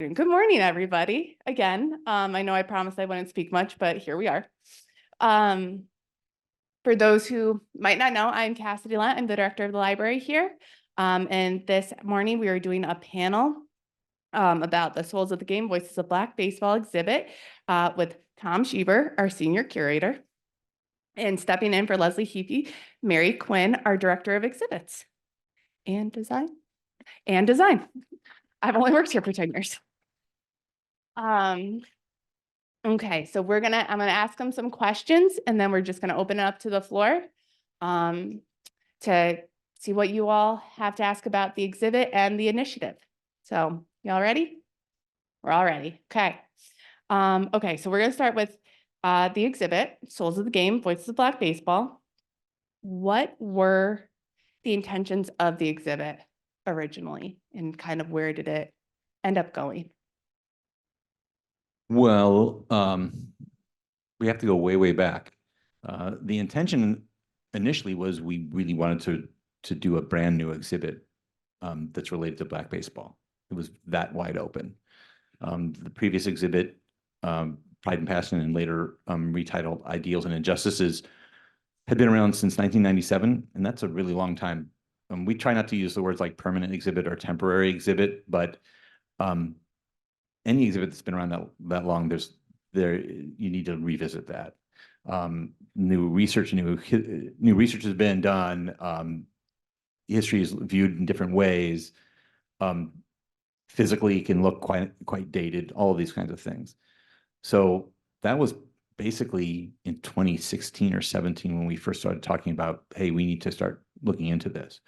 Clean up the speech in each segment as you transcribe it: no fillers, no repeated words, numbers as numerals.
starting. Good morning, everybody. Again, I know I promised I wouldn't speak much, but here we are. For those who might not know, I'm Cassidy Lent. I'm the director of the library here. And this morning we are doing a panel about the Souls of the Game, Voices of Black baseball exhibit with Tom Shieber, our senior curator, and stepping in for Leslie Heapy, Mary Quinn, our director of exhibits and design. I've only worked here for 10 years. Okay, so I'm gonna ask them some questions and then we're just gonna open it up to the floor to see what you all have to ask about the exhibit and the initiative. So y'all ready? We're all ready. Okay. Okay, so we're gonna start with the exhibit, Souls of the Game, Voices of Black Baseball. What were the intentions of the exhibit originally and kind of where did it end up going? Well, we have to go way, way back. The intention initially was we really wanted to do a brand new exhibit that's related to Black baseball. It was that wide open. The previous exhibit, Pride and Passion, and later retitled Ideals and Injustices, had been around since 1997, and that's a really long time. We try not to use the words like permanent exhibit or temporary exhibit, but any exhibit that's been around that long, you need to revisit that. New research has been done. History is viewed in different ways. Physically, it can look quite dated. All of these kinds of things. So that was basically in 2016 or 17 when we first started talking about, hey, we need to start looking into this.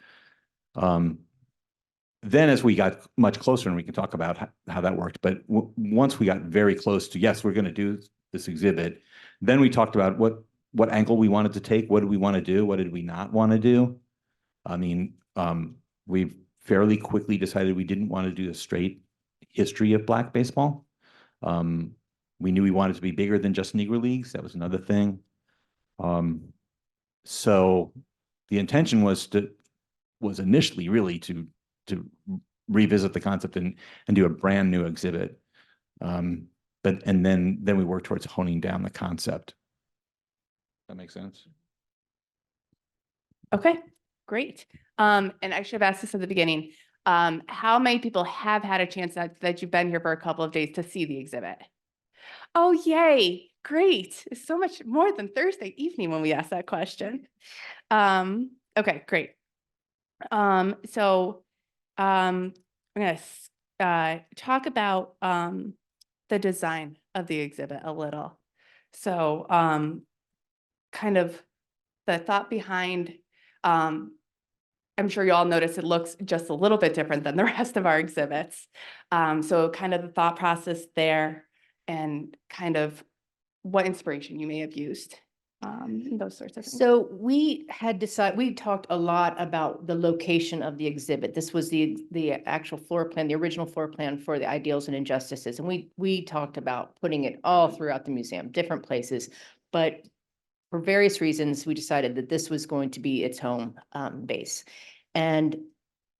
Then as we got much closer, and we can talk about how that worked, but once we got very close to, yes, we're going to do this exhibit, then we talked about what angle we wanted to take, what did we want to do, what did we not want to do. I mean, we fairly quickly decided we didn't want to do a straight history of Black baseball. We knew we wanted to be bigger than just Negro leagues. That was another thing. So the intention was initially really to revisit the concept and do a brand new exhibit. And then we work towards honing down the concept. That makes sense? Okay, great. And I should have asked this at the beginning. How many people have had a chance that you've been here for a couple of days to see the exhibit? Oh, yay. Great. It's so much more than Thursday evening when we asked that question. Okay, great. So I'm going to talk about the design of the exhibit a little. So kind of the thought behind, I'm sure you all notice it looks just a little bit different than the rest of our exhibits. So kind of the thought process there and kind of what inspiration you may have used. Those sorts of things. So we had decided, we talked a lot about the location of the exhibit. This was the actual floor plan, the original floor plan for the Ideals and Injustices. And we talked about putting it all throughout the museum, different places. But for various reasons, we decided that this was going to be its home base. And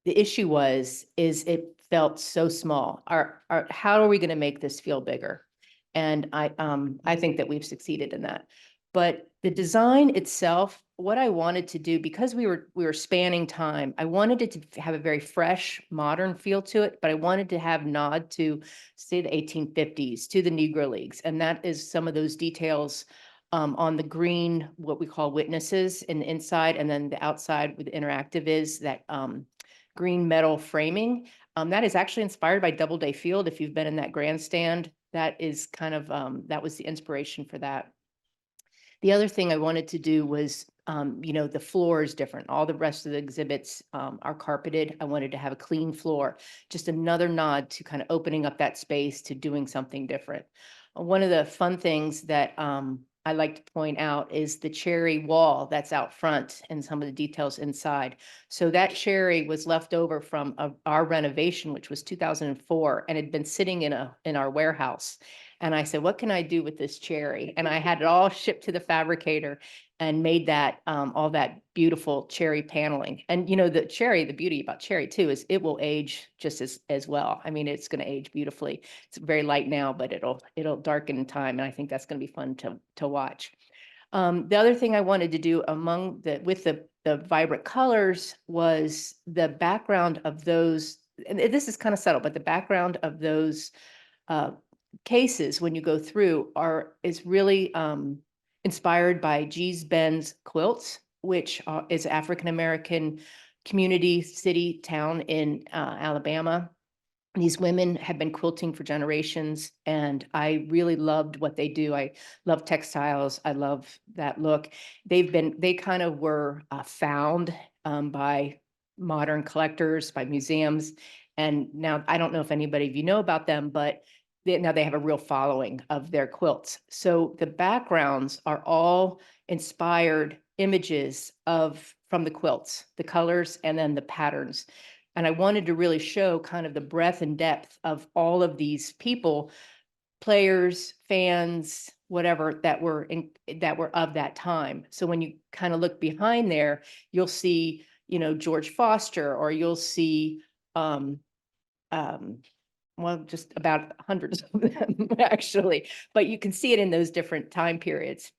the issue is it felt so small. How are we going to make this feel bigger? And I think that we've succeeded in that. But the design itself, what I wanted to do, because we were spanning time, I wanted it to have a very fresh, modern feel to it, but I wanted to have nod to, say, the 1850s, to the Negro Leagues. And that is some of those details on the green, what we call witnesses in the inside, and then the outside with the interactive is that green metal framing. That is actually inspired by Doubleday Field. If you've been in that grandstand, that is kind of, that was the inspiration for that. The other thing I wanted to do was, the floor is different. All the rest of the exhibits are carpeted. I wanted to have a clean floor, just another nod to kind of opening up that space to doing something different. One of the fun things that I like to point out is the cherry wall that's out front and some of the details inside. So that cherry was left over from our renovation, which was 2004, and had been sitting in our warehouse. And I said, what can I do with this cherry? And I had it all shipped to the fabricator and made that, all that beautiful cherry paneling. And you know, the cherry, the beauty about cherry too, is it will age just as well. I mean, it's going to age beautifully. It's very light now, but it'll darken in time. And I think that's going to be fun to watch. The other thing I wanted to do with the vibrant colors was the background of those, and this is kind of subtle, but the background of those cases when you go through is really inspired by Gee's Ben's quilts, which is African-American community city town in Alabama. These women have been quilting for generations, and I really loved what they do. I love textiles. I love that look. They kind of were found by modern collectors, by museums. And now I don't know if anybody of you know about them, but now they have a real following of their quilts. So the backgrounds are all inspired images from the quilts, the colors, and then the patterns. And I wanted to really show kind of the breadth and depth of all of these people, players, fans, whatever, that were of that time. So when you kind of look behind there, you'll see, you know, George Foster, or you'll see, well, just about hundreds of them actually, but you can see it in those different time periods.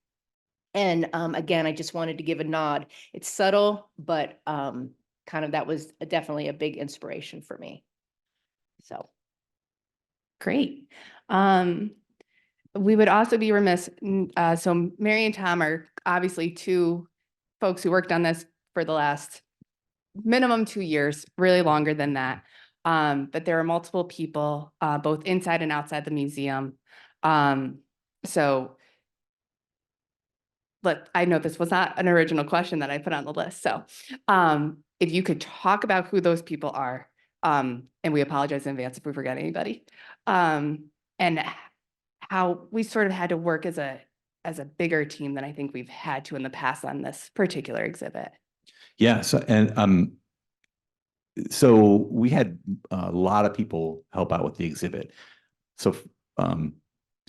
And again, I just wanted to give a nod. It's subtle, but kind of that was definitely a big inspiration for me. So. Great. We would also be remiss, so Mary and Tom are obviously two folks who worked on this for the last minimum 2 years, really longer than that. But there are multiple people, both inside and outside the museum. So I know this was not an original question that I put on the list. So if you could talk about who those people are, and we apologize in advance if we forget anybody, and how we sort of had to work as a bigger team than I think we've had to in the past on this particular exhibit. Yeah. So we had a lot of people help out with the exhibit. So in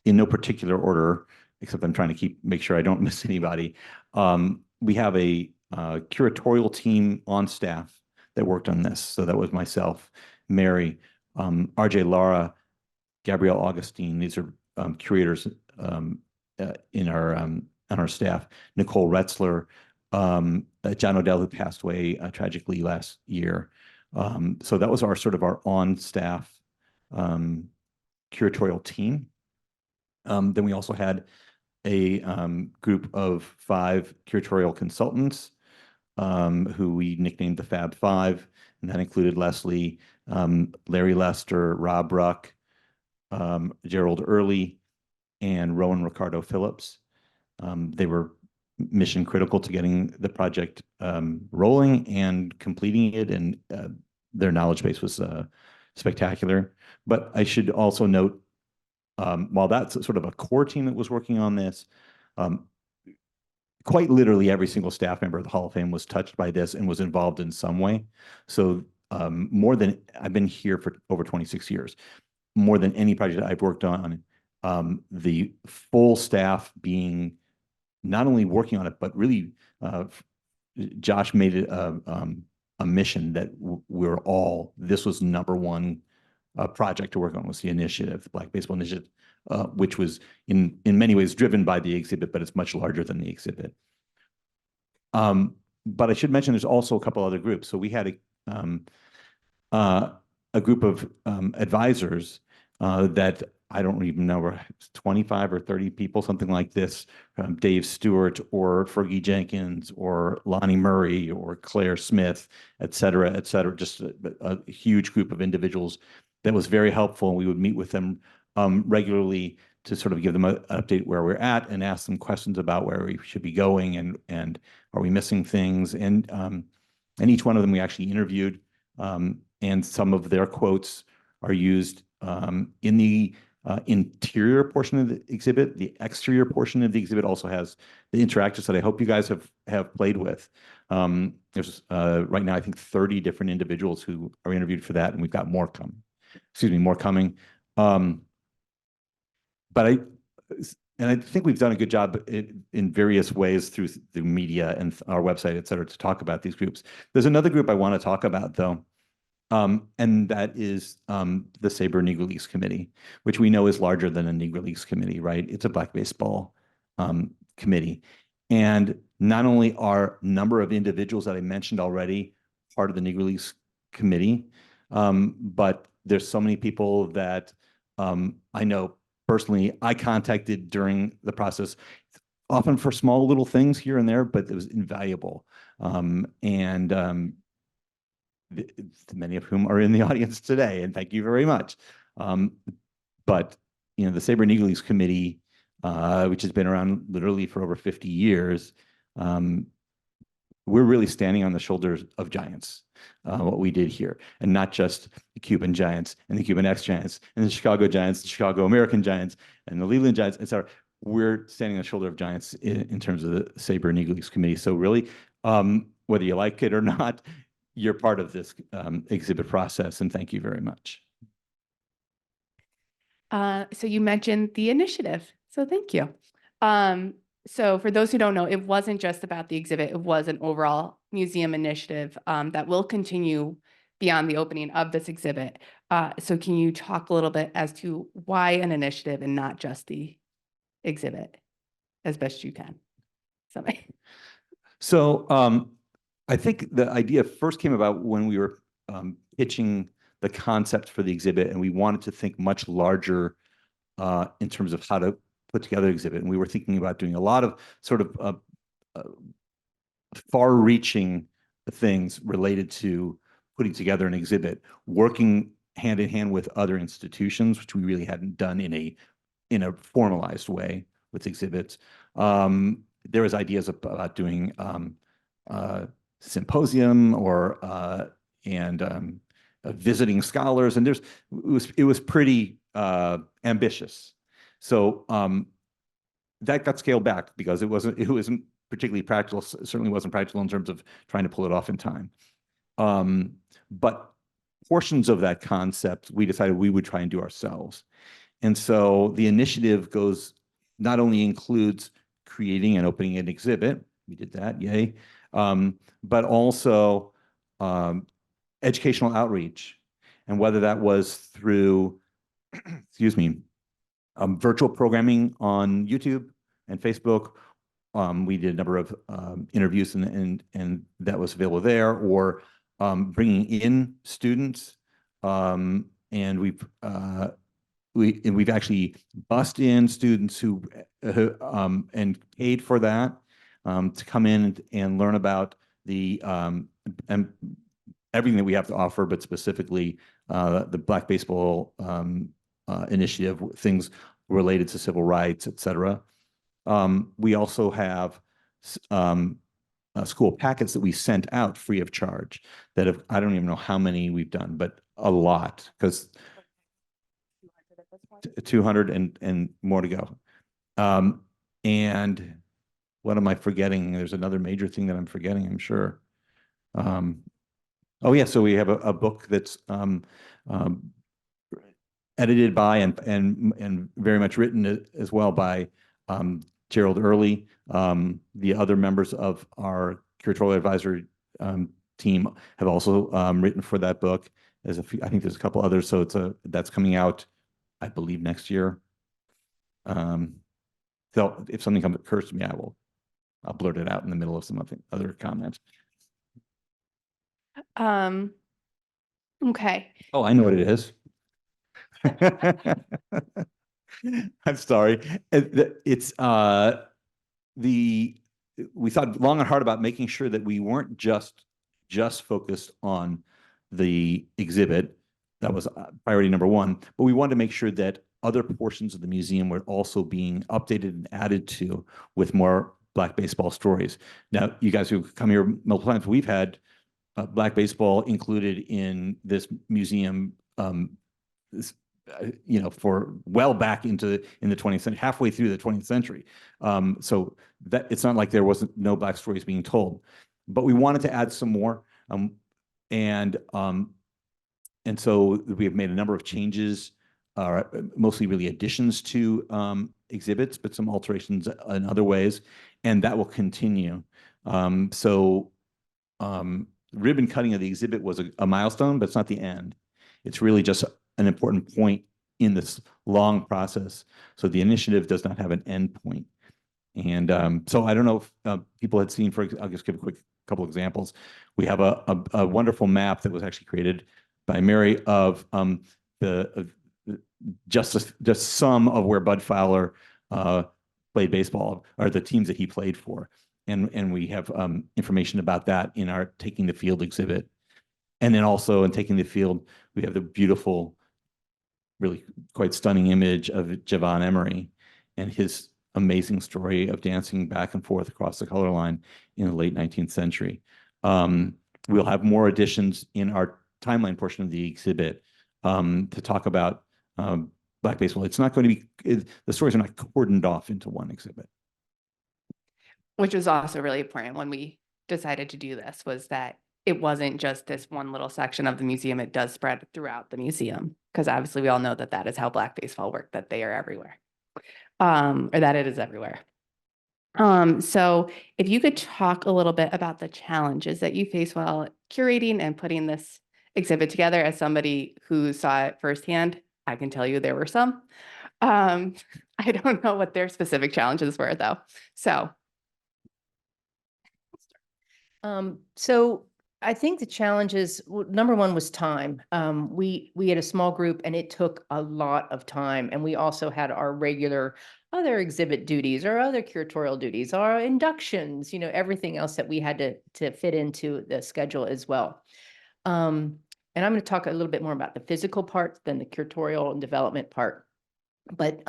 no particular order, except I'm trying to make sure I don't miss anybody. We have a curatorial team on staff that worked on this. So that was myself, Mary, RJ Lara, Gabrielle Augustine. These are curators in our staff. Nicole Retzler, John Odell, who passed away tragically last year. So that was our on-staff curatorial team. Then we also had a group of 5 curatorial consultants who we nicknamed the Fab Five, and that included Leslie, Larry Lester, Rob Ruck, Gerald Early, and Rowan Ricardo Phillips. They were mission critical to getting the project rolling and completing it, and their knowledge base was spectacular. But I should also note, while that's sort of a core team that was working on this, quite literally every single staff member of the Hall of Fame was touched by this and was involved in some way. So more than, I've been here for over 26 years, more than any project I've worked on, the full staff being not only working on it, but really Josh made it a mission that this was #1 project to work on, was the initiative, the Black Baseball Initiative, which was in many ways driven by the exhibit, but it's much larger than the exhibit. But I should mention there's also a couple other groups. So we had a group of advisors that I don't even know, were 25 or 30 people, something like this. Dave Stewart or Fergie Jenkins or Lonnie Murray or Claire Smith, et cetera, just a huge group of individuals that was very helpful. We would meet with them regularly to sort of give them an update where we're at and ask them questions about where we should be going and are we missing things. And each one of them we actually interviewed, and some of their quotes are used in the interior portion of the exhibit. The exterior portion of the exhibit also has the interactives that I hope you guys have played with. There's right now I think 30 different individuals who are interviewed for that, and we've got more coming. but I think we've done a good job in various ways through the media and our website, et cetera, to talk about these groups. There's another group I want to talk about, though, and that is the SABR Negro Leagues Committee, which we know is larger than a Negro Leagues Committee, right? It's a Black baseball committee. And not only are a number of individuals that I mentioned already part of the Negro Leagues Committee, but there's so many people that I know personally I contacted during the process, often for small little things here and there, but it was invaluable. Many of whom are in the audience today, and thank you very much. But you know, the SABR Negro Leagues Committee, which has been around literally for over 50 years, we're really standing on the shoulders of giants, what we did here, and not just the Cuban Giants and the Cuban X Giants and the Chicago Giants, the Chicago American Giants, and the Leland Giants, etc. We're standing on the shoulder of giants in terms of the SABR Negro Leagues Committee. So really, whether you like it or not, you're part of this exhibit process, and thank you very much. So you mentioned the initiative, so thank you. So for those who don't know, it wasn't just about the exhibit, it was an overall museum initiative that will continue beyond the opening of this exhibit. So can you talk a little bit as to why an initiative and not just the exhibit, as best you can? So I think the idea first came about when we were pitching the concept for the exhibit, and we wanted to think much larger in terms of how to put together an exhibit. And we were thinking about doing a lot of sort of far-reaching things related to putting together an exhibit, working hand in hand with other institutions, which we really hadn't done in a formalized way with exhibits. There was ideas about doing symposium or visiting scholars, and it was pretty ambitious. So that got scaled back because it wasn't particularly practical. Certainly wasn't practical in terms of trying to pull it off in time. But portions of that concept we decided we would try and do ourselves. And so the initiative not only includes creating and opening an exhibit, we did that, yay, but also educational outreach. And whether that was through, excuse me, virtual programming on YouTube and Facebook, we did a number of interviews and that was available there, or bringing in students, and we've actually bussed in students who and paid for that to come in and learn about the and everything that we have to offer, but specifically the Black Baseball Initiative, things related to civil rights, et cetera. We also have school packets that we sent out free of charge that have, I don't even know how many we've done, but a lot, because 200 and more to go. And what am I forgetting? There's another major thing that I'm forgetting, I'm sure. Oh yeah, so we have a book that's edited by and very much written as well by Gerald Early. The other members of our curatorial advisory team have also written for that book. I think there's a couple others, so that's coming out, I believe, next year. So if something occurs to me, I'll blurt it out in the middle of some other comments. Okay. Oh, I know what it is. I'm sorry. We thought long and hard about making sure that we weren't just focused on the exhibit. That was priority number one, but we wanted to make sure that other portions of the museum were also being updated and added to with more Black baseball stories. Now, you guys who've come here multiple times, we've had Black baseball included in this museum, for well back in the 20th century, halfway through the 20th century. So that it's not like there wasn't no Black stories being told, but we wanted to add some more. And so we have made a number of changes are mostly really additions to exhibits, but some alterations in other ways, and that will continue. Ribbon cutting of the exhibit was a milestone, but it's not the end. It's really just an important point in this long process. So the initiative does not have an end point. And so I don't know if people had seen, I'll just give a quick couple examples. We have a wonderful map that was actually created by Mary of just some of where Bud Fowler played baseball, or the teams that he played for. And we have information about that in our Taking the Field exhibit. And then also in Taking the Field, we have the beautiful, really quite stunning image of Javon Emery and his amazing story of dancing back and forth across the color line in the late 19th century. We'll have more additions in our timeline portion of the exhibit to talk about Black baseball. It's not going to be, the stories are not cordoned off into one exhibit. Which was also really important when we decided to do this, was that it wasn't just this one little section of the museum. It does spread throughout the museum, because obviously we all know that that is how Black baseball worked, that they are everywhere, or that it is everywhere. So if you could talk a little bit about the challenges that you face while curating and putting this exhibit together. As somebody who saw it firsthand, I can tell you there were some. I don't know what their specific challenges were, though. So I think the challenges, number one was time. We had a small group and it took a lot of time. And we also had our regular other exhibit duties, or other curatorial duties, our inductions, everything else that we had to fit into the schedule as well. And I'm going to talk a little bit more about the physical part than the curatorial and development part. But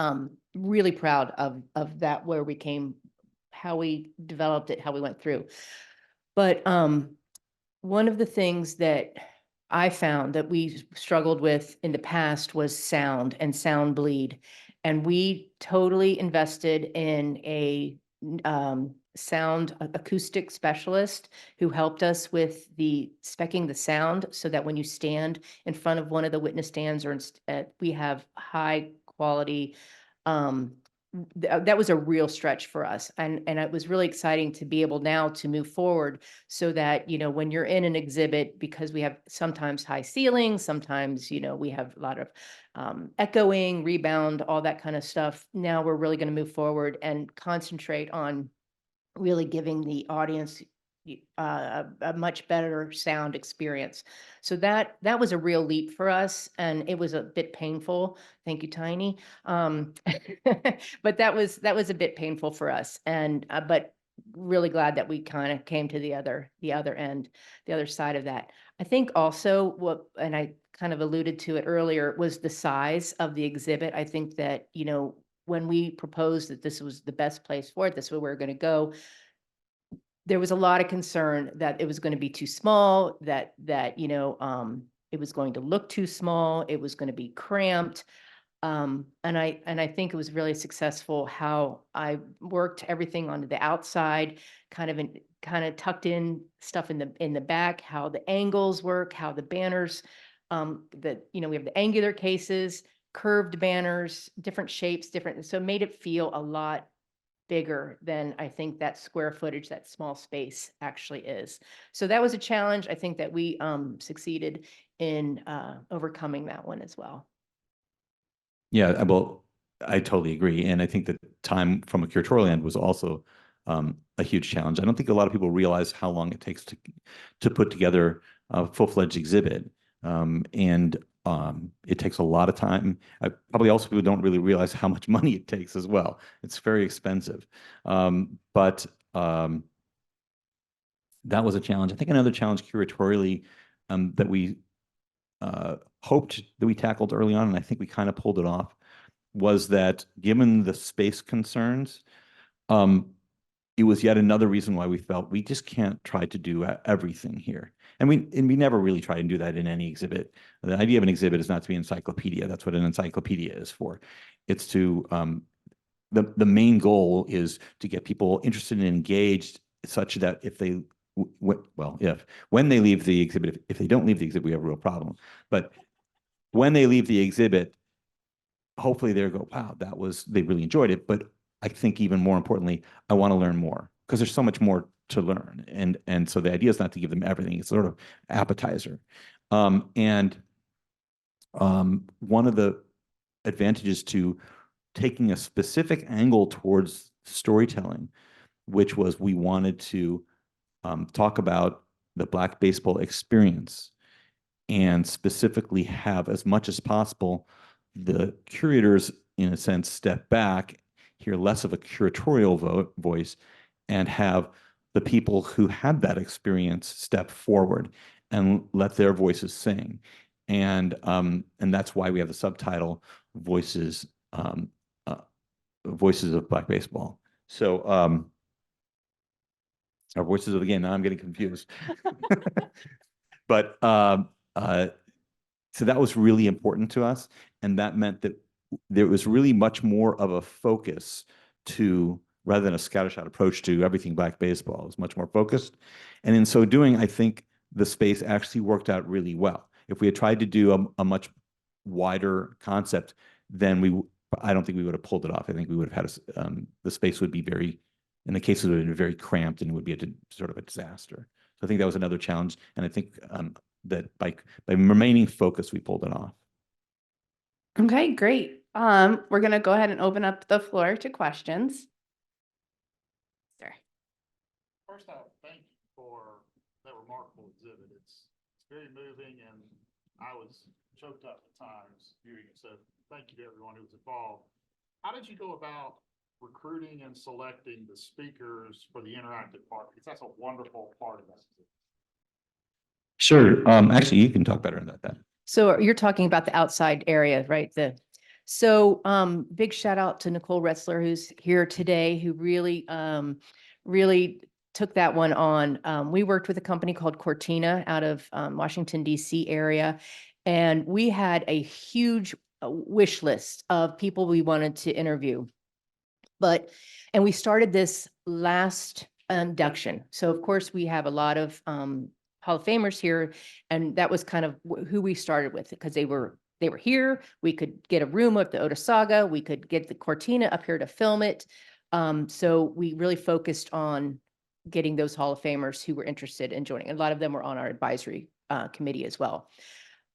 really proud of that, where we came, how we developed it, how we went through. But one of the things that I found that we struggled with in the past was sound and sound bleed. And we totally invested in a sound acoustic specialist who helped us with specking the sound, so that when you stand in front of one of the witness stands, or we have high quality. That was a real stretch for us. And it was really exciting to be able now to move forward, so that, when you're in an exhibit, because we have sometimes high ceilings, sometimes, we have a lot of echoing, rebound, all that kind of stuff. Now we're really going to move forward and concentrate on really giving the audience a much better sound experience. So that was a real leap for us, and it was a bit painful. Thank you, Tiny. But that was a bit painful for us, and but really glad that we kind of came to the other end, the other side of that. I think also and I kind of alluded to it earlier, was the size of the exhibit. I think that, when we proposed that this was the best place for it, this is where we're going to go, there was a lot of concern that it was going to be too small, that it was going to look too small, it was going to be cramped. And I think it was really successful how I worked everything on the outside, kind of tucked in stuff in the back, how the angles work, how the banners, we have the angular cases, curved banners, different shapes, so it made it feel a lot bigger than I think that square footage, that small space actually is. So that was a challenge. I think that we succeeded in overcoming that one as well. Yeah, well, I totally agree. And I think that time from a curatorial end was also a huge challenge. I don't think a lot of people realize how long it takes to put together a full-fledged exhibit. It takes a lot of time. Probably also people don't really realize how much money it takes as well. It's very expensive. But that was a challenge. I think another challenge curatorially that we hoped that we tackled early on, and I think we kind of pulled it off, was that given the space concerns, it was yet another reason why we felt we just can't try to do everything here. And we never really try and do that in any exhibit. The idea of an exhibit is not to be an encyclopedia. That's what an encyclopedia is for. It's to, the main goal is to get people interested and engaged, such that if they, when they leave the exhibit, if they don't leave the exhibit, we have a real problem. But when they leave the exhibit, hopefully they go, wow, they really enjoyed it. But I think even more importantly, I want to learn more because there's so much more to learn. And so the idea is not to give them everything. It's sort of appetizer. One of the advantages to taking a specific angle towards storytelling, which was we wanted to talk about the Black baseball experience and specifically have as much as possible the curators, in a sense, step back, hear less of a curatorial voice, and have the people who had that experience step forward and let their voices sing. And that's why we have the subtitle Voices Voices of Black Baseball. So our Voices of the Game. Now I'm getting confused. But so that was really important to us, and that meant that there was really much more of a focus to, rather than a scattershot approach to everything Black baseball. It was much more focused, and in so doing, I think the space actually worked out really well. If we had tried to do a much wider concept, then I don't think we would have pulled it off. I think we would have had the space would be very, in the case, it would have been very cramped and it would be sort of a disaster. So I think that was another challenge, and I think that by remaining focused, we pulled it off. Okay, great. We're gonna go ahead and open up the floor to questions. Sir. First off, thank you for that remarkable exhibit. It's very moving, and I was choked up at times viewing it. So thank you to everyone who was involved. How did you go about recruiting and selecting the speakers for the interactive part? Because that's a wonderful part of this. Sure. Actually, you can talk better about that. So you're talking about the outside area, right? Big shout out to Nicole Retzler, who's here today, who really took that one on. We worked with a company called Cortina out of Washington, D.C. area, and we had a huge wish list of people we wanted to interview. And we started this last induction. So of course we have a lot of Hall of Famers here, and that was kind of who we started with, because they were here. We could get a room at the Oda Saga. We could get the Cortina up here to film it. So we really focused on getting those Hall of Famers who were interested in joining. A lot of them were on our advisory committee as well.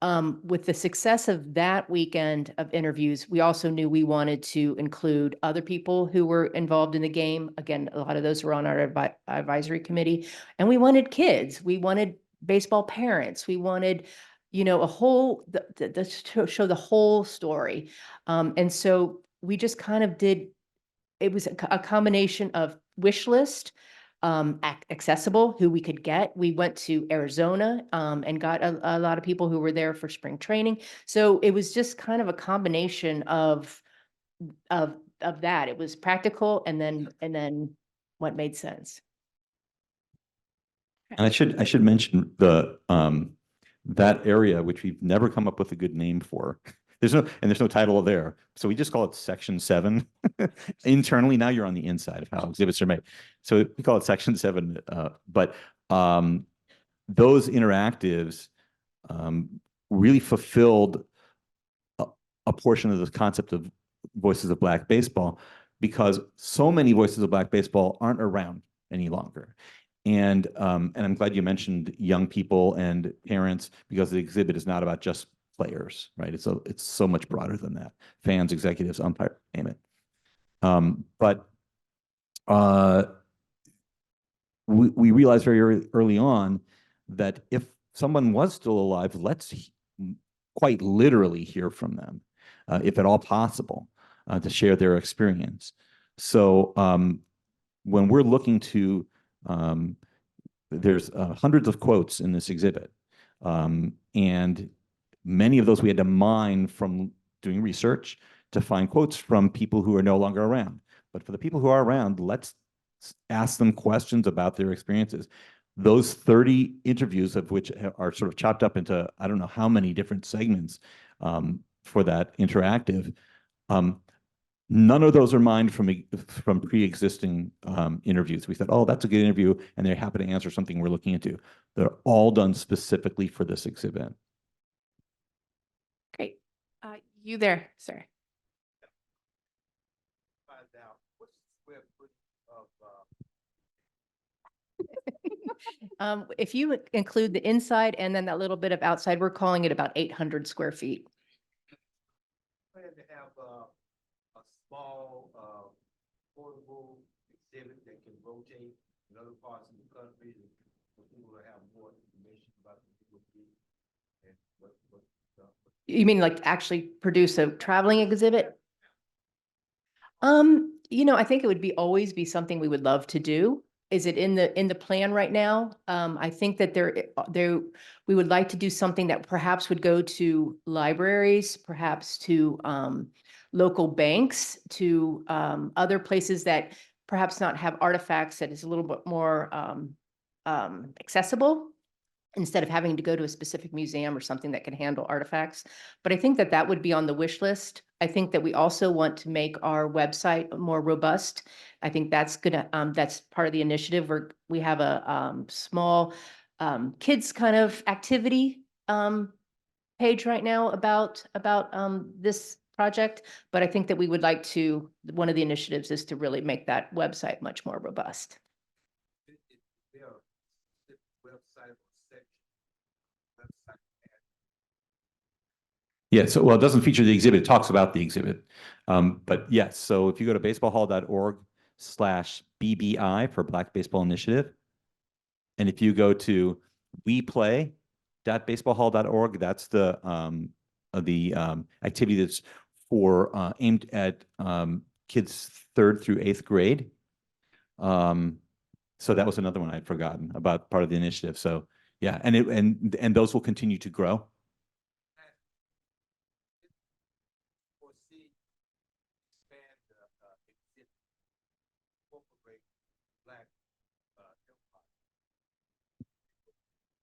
With the success of that weekend of interviews, we also knew we wanted to include other people who were involved in the game. Again, a lot of those were on our advisory committee, and we wanted kids. We wanted baseball parents. We wanted, a whole, to show the whole story. And so we just kind of it was a combination of wish list, accessible, who we could get. We went to Arizona and got a lot of people who were there for spring training. So it was just kind of a combination of that. It was practical, and then what made sense. And I should mention that area, which we've never come up with a good name for. There's no title there. So we just call it Section 7 internally. Now you're on the inside of how exhibits are made. So we call it Section 7. But those interactives really fulfilled a portion of the concept of Voices of Black Baseball, because so many Voices of Black Baseball aren't around any longer. And I'm glad you mentioned young people and parents, because the exhibit is not about just players, right? It's so much broader than that. Fans, executives, umpire, name it. But we realized very early on that if someone was still alive, let's quite literally hear from them, if at all possible, to share their experience. So when we're looking to, there's hundreds of quotes in this exhibit, and many of those we had to mine from doing research to find quotes from people who are no longer around. But for the people who are around, let's ask them questions about their experiences. Those 30 interviews, of which are sort of chopped up into, I don't know how many different segments for that interactive, none of those are mined from pre-existing interviews. We said, oh, that's a good interview, and they happen to answer something we're looking into. They're all done specifically for this exhibit. Great. You there, sir. out, what's the square foot of, If you include the inside and then that little bit of outside, we're calling it about 800 square feet. plan to have, a small, portable exhibit that can rotate in other parts of the country for people to have more information about the DOT and what, You mean like actually produce a traveling exhibit? I think it would always be something we would love to do. Is it in the plan right now? I think that we would like to do something that perhaps would go to libraries, perhaps to, local banks, to, other places that perhaps not have artifacts that is a little bit more, accessible, instead of having to go to a specific museum or something that can handle artifacts. But I think that that would be on the wish list. I think that we also want to make our website more robust. I think that's that's part of the initiative where we have a small kids kind of activity page right now about this project. But I think that we would like to, one of the initiatives is to really make that website much more robust. there are website or section, website. Yeah, so, well, it doesn't feature the exhibit, it talks about the exhibit. But yes, so if you go to baseballhall.org/BBI for Black Baseball Initiative, and if you go to weplay.baseballhall.org, that's the activity that's for aimed at kids 3rd through 8th grade. So that was another one I'd forgotten about, part of the initiative. So yeah, and those will continue to grow. Foresee expand the exhibit, incorporate Black hip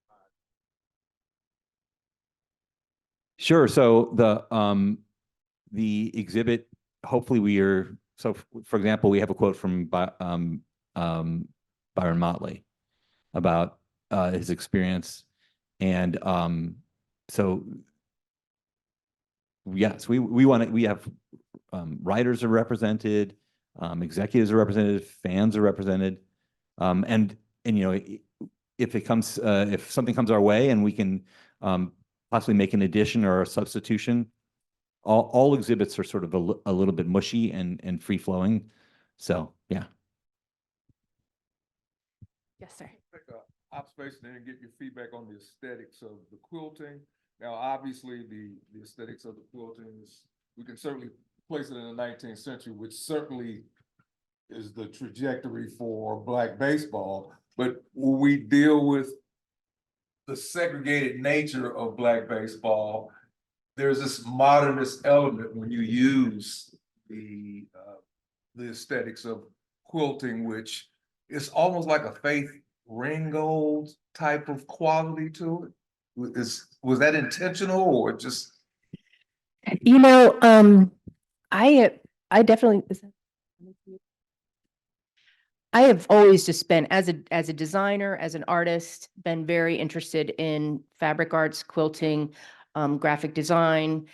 hop. Sure. So the exhibit, hopefully for example, we have a quote from Byron Motley about his experience. And so yes, we have writers are represented, executives are represented, fans are represented. And if something comes our way and we can possibly make an addition or a substitution, all exhibits are sort of a little bit mushy and free flowing. So yeah. Yes, sir. Take a observation and get your feedback on the aesthetics of the quilting. Now, obviously, the aesthetics of the quilting is, we can certainly place it in the 19th century, which certainly is the trajectory for Black baseball. But when we deal with the segregated nature of Black baseball, there's this modernist element when you use the aesthetics of quilting, which is almost like a Faith Ringgold type of quality to it. Was that intentional or just? I definitely, I have always just been, as a designer, as an artist, been very interested in fabric arts, quilting, graphic design.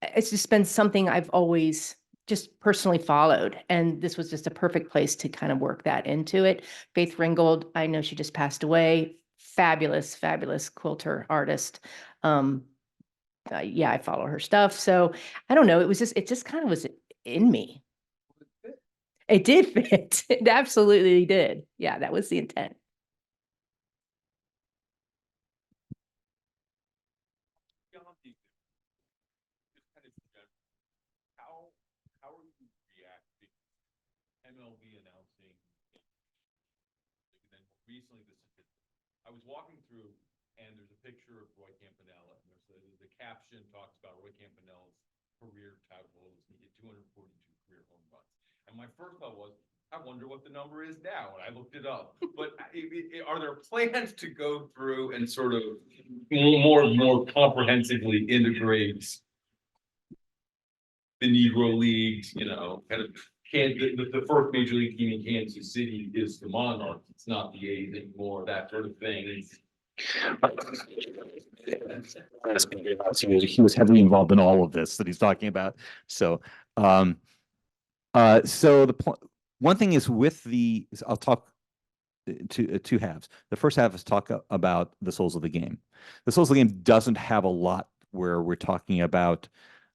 It's just been something I've always just personally followed. And this was just a perfect place to kind of work that into it. Faith Ringgold, I know she just passed away. Fabulous, fabulous quilter artist. Yeah, I follow her stuff. So I don't know. It just kind of was in me. It did fit. It absolutely did. Yeah, that was the intent. How are you reacting? MLB announcing, and then recently I was walking through and there's a picture of Roy Campanella. And there's the caption talks about Roy Campanella's career totals. He hit 242 career home runs. And my first thought was, I wonder what the number is now. And I looked it up. But are there plans to go through and sort of more comprehensively integrate the Negro leagues, kind of the first major league team in Kansas City is the Monarchs. It's not the A's anymore, that sort of thing. He was heavily involved in all of this that he's talking about. So So one thing is with I'll talk two halves. The first half is talk about the souls of the game. The souls of the game doesn't have a lot where we're talking about.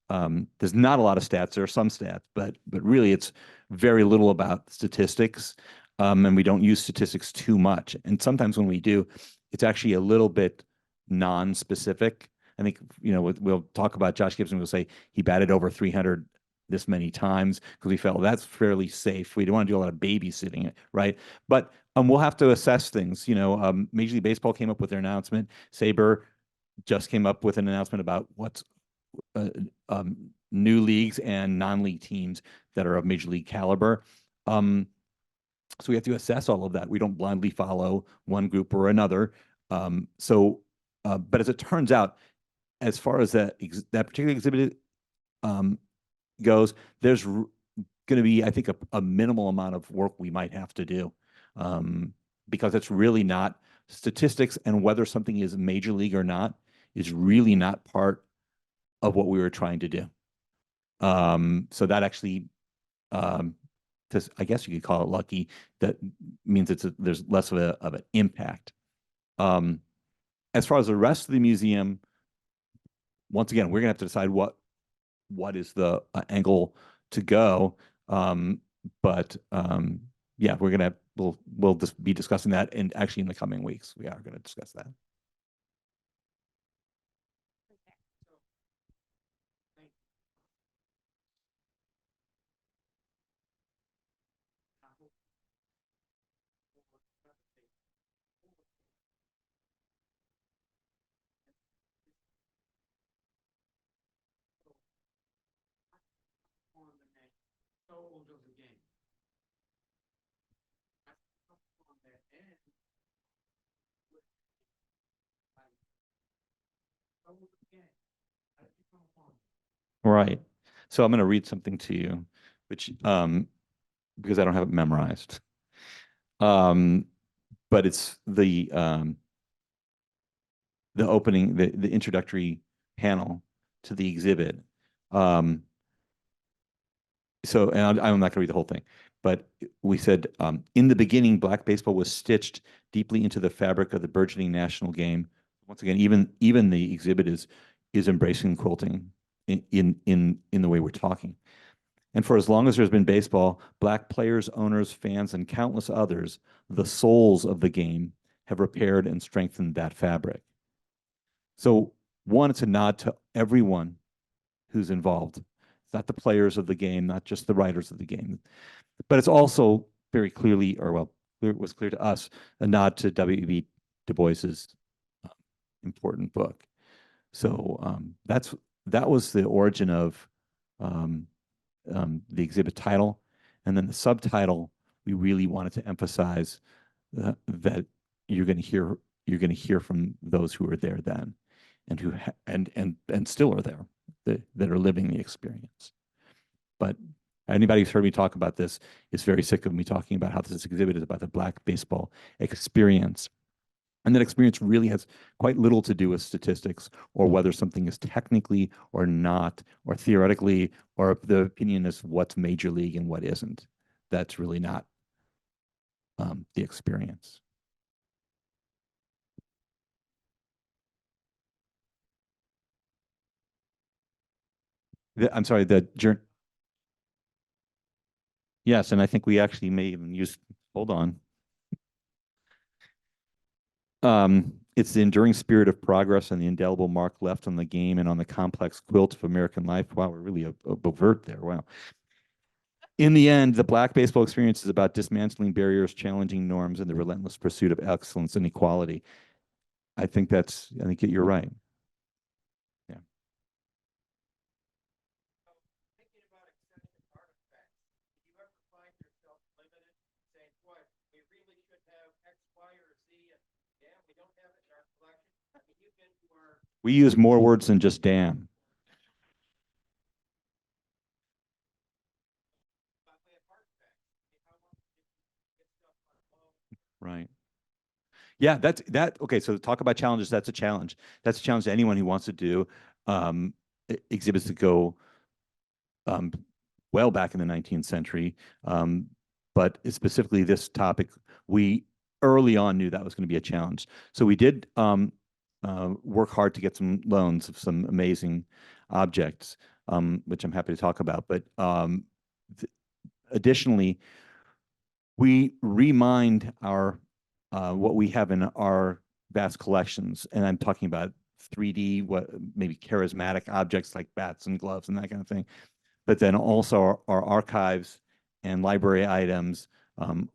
There's not a lot of stats. There are some stats, but really it's very little about statistics, and we don't use statistics too much. And sometimes when we do, it's actually a little bit non-specific. I think we'll talk about Josh Gibson. We'll say he batted over 300 this many times because we felt that's fairly safe. We don't want to do a lot of babysitting, right? But we'll have to assess things. Major League Baseball came up with their announcement. SABR just came up with an announcement about what's new leagues and non-league teams that are of major league caliber. So we have to assess all of that. We don't blindly follow one group or another. But as it turns out, as far as that particular exhibit goes, there's going to be, I think, a minimal amount of work we might have to do, because it's really not statistics, and whether something is major league or not is really not part of what we were trying to do. So that actually, I guess you could call it lucky. That means there's less of an impact. As far as the rest of the museum, once again, we're gonna have to decide what is the angle to go. Yeah, we'll just be discussing that, and actually in the coming weeks we are going to discuss that. Souls of the game. On that end, souls of the game. How did you come upon it? Right. So I'm going to read something to you, which because I don't have it memorized. But it's the opening, the introductory panel to the exhibit. So, and I'm not going to read the whole thing, but we said, in the beginning, black baseball was stitched deeply into the fabric of the burgeoning national game. Once again, even the exhibit is embracing quilting in the way we're talking. And for as long as there's been baseball, black players, owners, fans, and countless others, the souls of the game have repaired and strengthened that fabric. So one, it's a nod to everyone who's involved. It's not the players of the game, not just the writers of the game, but it's also very clearly, it was clear to us, a nod to W.E.B. Du Bois's important book. So that was the origin of the exhibit title, and then the subtitle. We really wanted to emphasize that you're going to hear from those who were there then, and who and still are there, that are living the experience. But anybody who's heard me talk about this is very sick of me talking about how this exhibit is about the black baseball experience. And that experience really has quite little to do with statistics or whether something is technically or not, or theoretically, or the opinion is what's major league and what isn't. That's really not the experience. I'm sorry, yes, and I think we actually may even use, hold on. It's the enduring spirit of progress and the indelible mark left on the game and on the complex quilt of American life. Wow, we're really overt there. Wow. In the end, the black baseball experience is about dismantling barriers, challenging norms, and the relentless pursuit of excellence and equality. I think you're right. Yeah. Thinking about accession artifacts, did you ever find yourself limited, saying, "Boy, we really should have X, Y, or Z, and yeah, we don't have it in our collection"? I mean, you've been to our We use more words than just damn. Right. Yeah, okay. So talk about challenges. That's a challenge. That's a challenge to anyone who wants to do exhibits that go well back in the 19th century. But specifically this topic, we early on knew that was going to be a challenge. So we did work hard to get some loans of some amazing objects, which I'm happy to talk about. But additionally, we remined our what we have in our vast collections, and I'm talking about 3D, what maybe charismatic objects like bats and gloves and that kind of thing, but then also our archives and library items,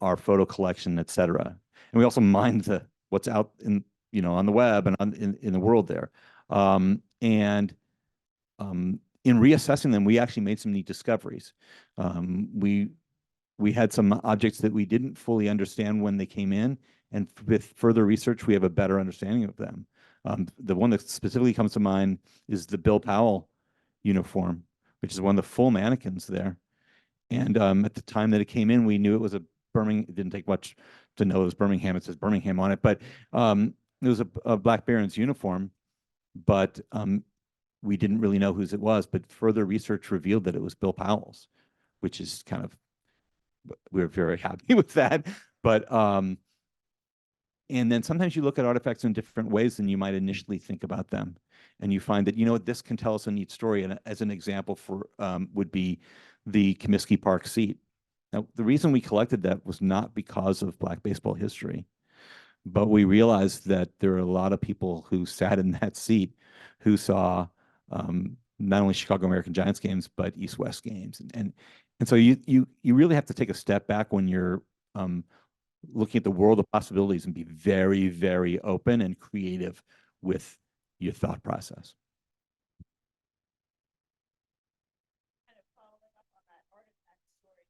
our photo collection, et cetera. And we also mined what's out in on the web and in the world there. In reassessing them, we actually made some neat discoveries. We had some objects that we didn't fully understand when they came in, and with further research, we have a better understanding of them. The one that specifically comes to mind is the Bill Powell uniform, which is one of the full mannequins there. And at the time that it came in, we knew it was a Birmingham. It didn't take much to know it was Birmingham. It says Birmingham on it, but it was a Black Baron's uniform. But we didn't really know whose it was. But further research revealed that it was Bill Powell's, which is kind of, we're very happy with that. But and then sometimes you look at artifacts in different ways than you might initially think about them, and you find that this can tell us a neat story. And as an example for would be the Comiskey Park seat. Now, the reason we collected that was not because of Black baseball history, but we realized that there are a lot of people who sat in that seat who saw not only Chicago American Giants games but East-West games, and so you really have to take a step back when you're looking at the world of possibilities and be very, very open and creative with your thought process. Kind of following up on that artifact story,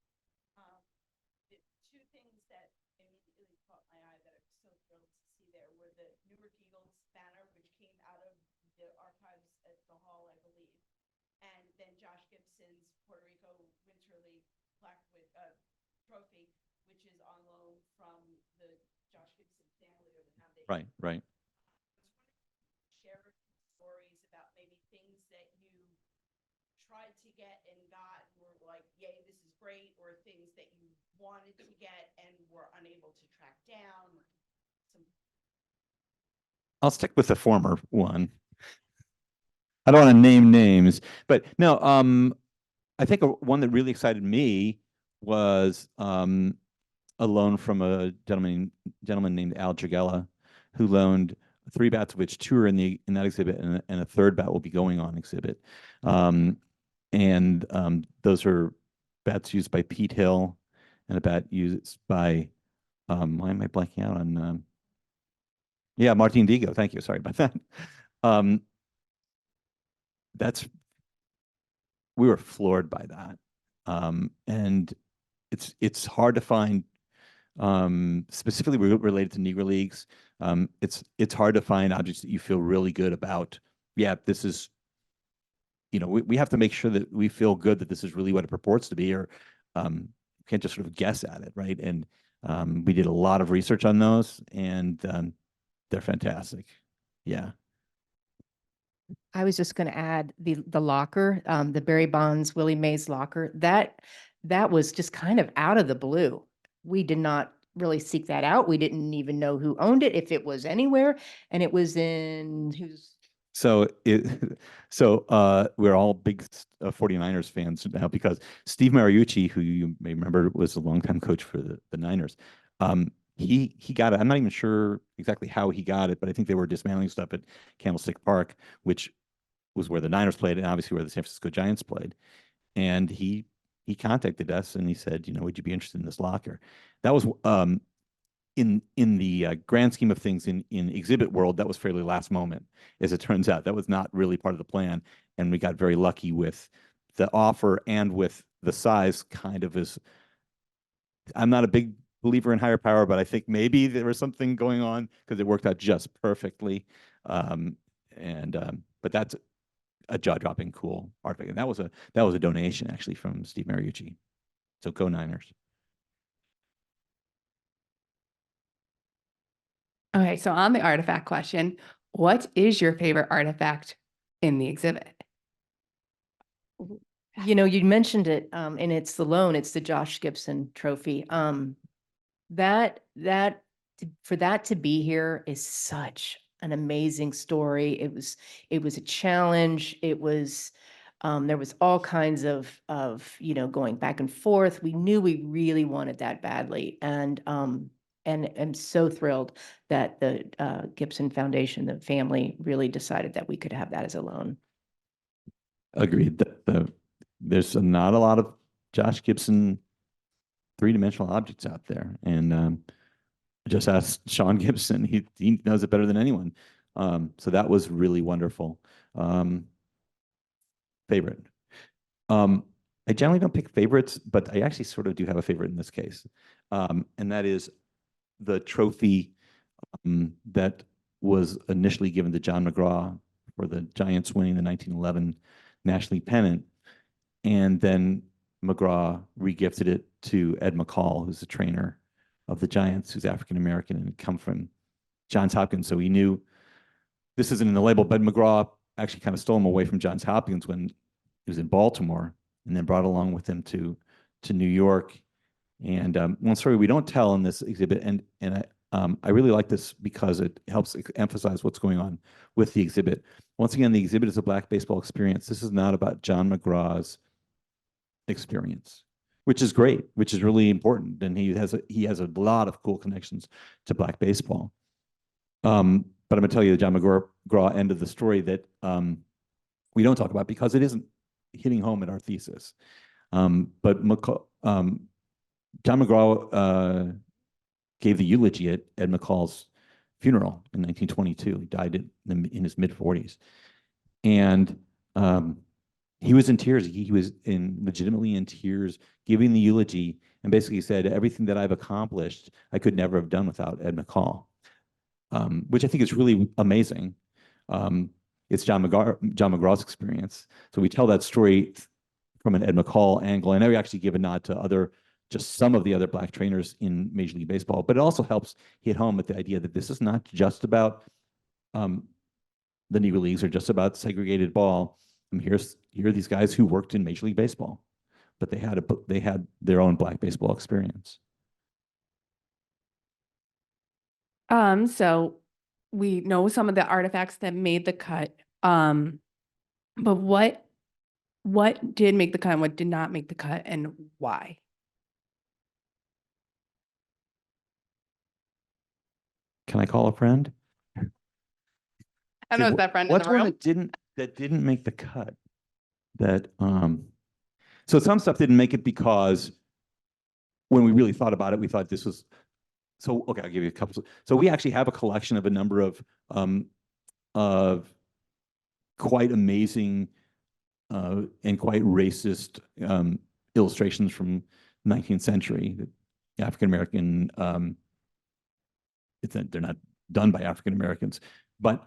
the two things that immediately caught my eye that I'm so thrilled to see there were the Newark Eagles banner, which came out of the archives at the hall, I believe, and then Josh Gibson's Puerto Rico Winter League trophy, which is on loan from the Josh Gibson family or the foundation. Right, right. Share stories about maybe things that you tried to get and got and were like, yay, this is great, or things that you wanted to get and were unable to track down. I'll stick with the former one. I don't want to name names, but no, I think one that really excited me was a loan from a gentleman named Al Jagella, who loaned 3 bats, of which 2 are in that exhibit, and a third bat will be going on exhibit. Those are bats used by Pete Hill and a bat used by why am I blanking out on yeah, Martin Digo. Thank you. Sorry about that. We were floored by that. And it's hard to find specifically related to Negro Leagues. It's hard to find objects that you feel really good about. Yeah, this is, we have to make sure that we feel good that this is really what it purports to be, or can't just sort of guess at it, right? And we did a lot of research on those, and they're fantastic. Yeah. I was just going to add the locker, the Barry Bonds, Willie Mays locker. That was just kind of out of the blue. We did not really seek that out. We didn't even know who owned it, if it was anywhere, and it was in So we're all big 49ers fans now, because Steve Mariucci, who you may remember was a longtime coach for the Niners, he got it. I'm not even sure exactly how he got it, but I think they were dismantling stuff at Candlestick Park, which was where the Niners played and obviously where the San Francisco Giants played. And he contacted us and he said, would you be interested in this locker? That was in the grand scheme of things in exhibit world, that was fairly last moment, as it turns out. That was not really part of the plan, and we got very lucky with the offer and with the size. Kind of as, I'm not a big believer in higher power, but I think maybe there was something going on because it worked out just perfectly. But that's a jaw-dropping cool artifact, and that was a donation actually from Steve Mariucci. So go Niners. Okay, so on the artifact question, what is your favorite artifact in the exhibit? You know, you mentioned it, and it's the loan, it's the Josh Gibson Trophy. For that to be here is such an amazing story. It was a challenge. It was, there was all kinds of, you know, going back and forth. We knew we really wanted that badly. And I'm so thrilled that the Gibson Foundation, the family really decided that we could have that as a loan. Agreed. There's not a lot of Josh Gibson three-dimensional objects out there. And just ask Sean Gibson. He knows it better than anyone. So that was really wonderful. Favorite. I generally don't pick favorites, but I actually sort of do have a favorite in this case. And that is the trophy that was initially given to John McGraw for the Giants winning the 1911 National League pennant. And then McGraw regifted it to Ed McCall, who's the trainer of the Giants, who's African-American and come from Johns Hopkins. So he knew this isn't in the label, but McGraw actually kind of stole him away from Johns Hopkins when he was in Baltimore and then brought along with him to New York. And one story we don't tell in this exhibit, and I really like this because it helps emphasize what's going on with the exhibit. Once again, the exhibit is a Black baseball experience. This is not about John McGraw's experience, which is great, which is really important. And he has a lot of cool connections to Black baseball. But I'm going to tell you the John McGraw end of the story that we don't talk about because it isn't hitting home at our thesis. But John McGraw gave the eulogy at Ed McCall's funeral in 1922. He died in his mid-40s. And he was in tears. He was legitimately in tears, giving the eulogy, and basically said, everything that I've accomplished, I could never have done without Ed McCall, which I think is really amazing. It's John McGraw's experience. So we tell that story from an Ed McCall angle. And I actually give a nod to just some of the other Black trainers in Major League Baseball, but it also helps hit home with the idea that this is not just about the Negro Leagues or just about segregated ball. Here are these guys who worked in Major League Baseball, but they had their own Black baseball experience. So we know some of the artifacts that made the cut. But what did make the cut and what did not make the cut and why? Can I call a friend? I know it's that friend in What's the one room. that didn't make the cut? So some stuff didn't make it because when we really thought about it, we thought this was okay. I'll give you a couple. So we actually have a collection of a number of quite amazing and quite racist illustrations from the 19th century. The African American. They're not done by African Americans, but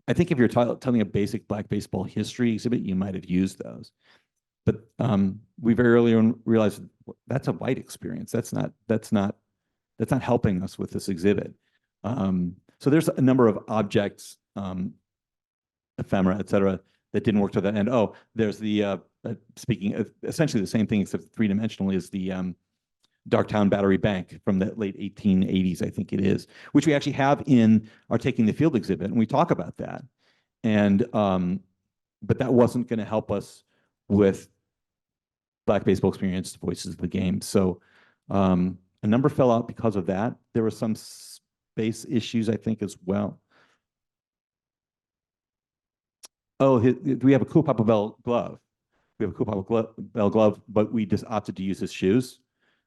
I think if you're telling a basic Black baseball history exhibit, you might have used those. But we very early on realized that's a white experience. That's not helping us with this exhibit. So there's a number of objects, ephemera, et cetera, that didn't work to that end. Oh, there's the speaking of essentially the same thing except three-dimensional is the Darktown Battery Bank from the late 1880s, I think it is, which we actually have in our Taking the Field exhibit, and we talk about that. And but that wasn't going to help us with Black baseball experience, voices of the game. So a number fell out because of that. There were some space issues, I think, as well. Oh, we have a Cool Papa Bell glove. We have a Cool Papa Bell glove, but we just opted to use his shoes.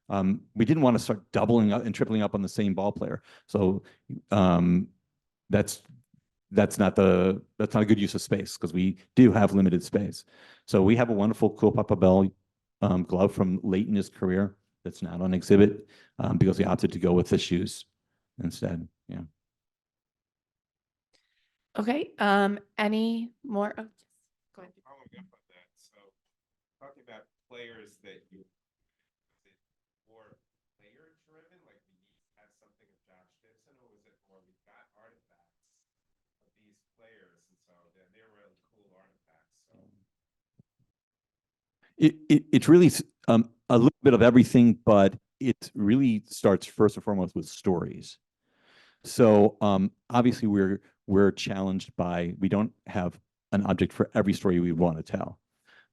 We didn't want to start doubling up and tripling up on the same ball player. So that's not a good use of space because we do have limited space. So we have a wonderful Cool Papa Bell glove from late in his career that's not on exhibit because he opted to go with the shoes instead. Yeah. Okay. Any more? Oh, go ahead. Following up on that, so talking about players that you, is it more player driven, like we need to have something of Josh Gibson, or was it more we got artifacts of these players, and so they're really cool artifacts, so. It's really a little bit of everything, but it really starts first and foremost with stories. So obviously we're challenged by, we don't have an object for every story we want to tell.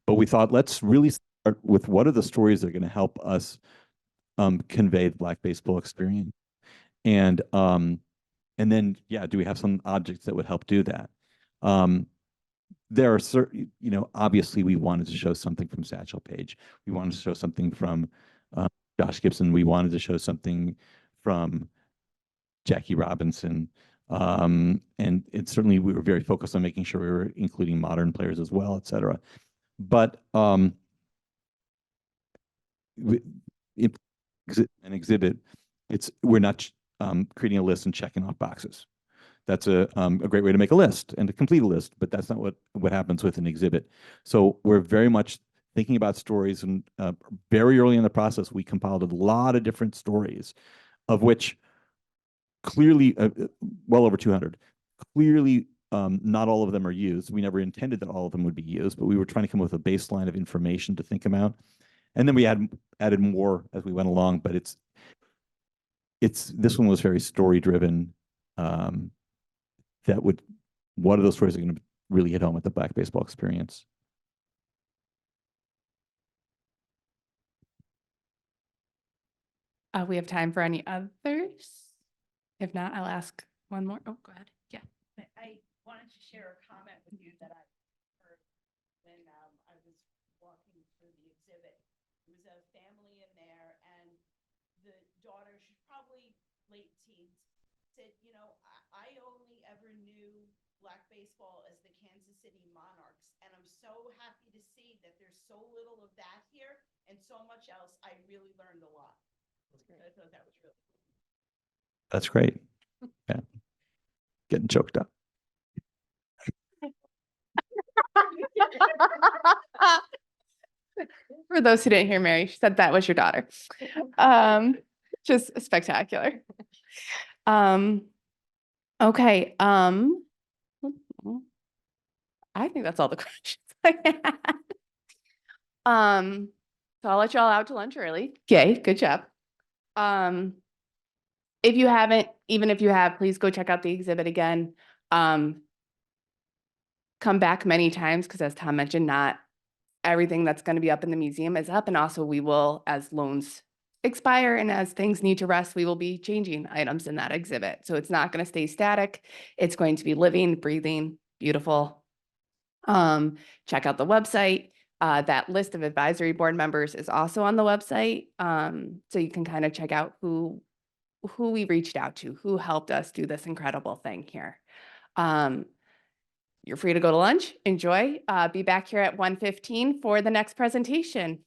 But we thought, let's really start with what are the stories that are going to help us convey the Black baseball experience. And then, yeah, do we have some objects that would help do that? There are certain, obviously we wanted to show something from Satchel Paige. We wanted to show something from Josh Gibson. We wanted to show something from Jackie Robinson. And certainly we were very focused on making sure we were including modern players as well, et cetera. But an exhibit, we're not creating a list and checking off boxes. That's a great way to make a list and to complete a list, but that's not what happens with an exhibit. So we're very much thinking about stories, and very early in the process, we compiled a lot of different stories, of which clearly, well over 200. Clearly, not all of them are used. We never intended that all of them would be used, but we were trying to come up with a baseline of information to think about. And then we added more as we went along, but this one was very story driven. What are those stories that are going to really hit home with the Black baseball experience? We have time for any others? If not, I'll ask one more. Oh, go ahead. Yeah. I wanted to share a comment with you that I heard when I was walking through the exhibit. There was a family in there, and the daughter, she's probably late teens, said, I only ever knew Black baseball as the Kansas City Monarchs, and I'm so happy to see that there's so little of that here and so much else. I really learned a lot. I thought that was really cool. That's great. Yeah. Getting choked up. For those who didn't hear Mary, she said that was your daughter. Just spectacular. Okay. I think that's all the questions I had. So I'll let you all out to lunch early. Yay, good job. If you haven't, even if you have, please go check out the exhibit again. Come back many times, because as Tom mentioned, not everything that's going to be up in the museum is up. And also we will, as loans expire and as things need to rest, we will be changing items in that exhibit. So it's not going to stay static. It's going to be living, breathing, beautiful. Check out the website. That list of advisory board members is also on the website. So you can kind of check out who we reached out to, who helped us do this incredible thing here. You're free to go to lunch, enjoy, be back here at 1:15 for the next presentation.